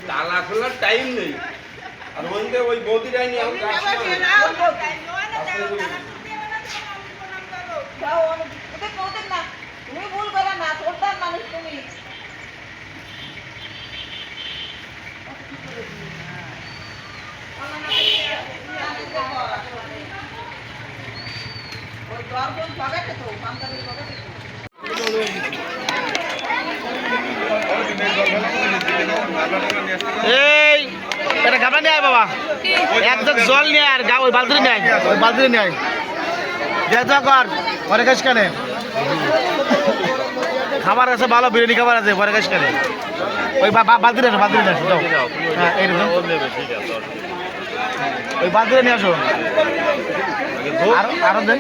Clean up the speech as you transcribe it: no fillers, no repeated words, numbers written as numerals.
তালা খোলার টাইম নেই আর ওই বৌদিরাই নিয়ে তুমি ভুল করে না তোরটার মানুষ তুমি এই এটা গামলা নিয়ে আয় বাবা, এক জগ জল নিয়ে আর গা ওই বালতি নিয়ে আয়, ওই বালতি নিয়ে আয়। যেহেতু কর পরে কাজ কেনে খাবার আছে, ভালো বিরিয়ানি খাবার আছে, পরে কাজ কেনে ওই বালতি নিয়ে আসো, বালতি নিয়ে আসো। হ্যাঁ এইরকম ওই বালতি নিয়ে আসো। আরো দেন।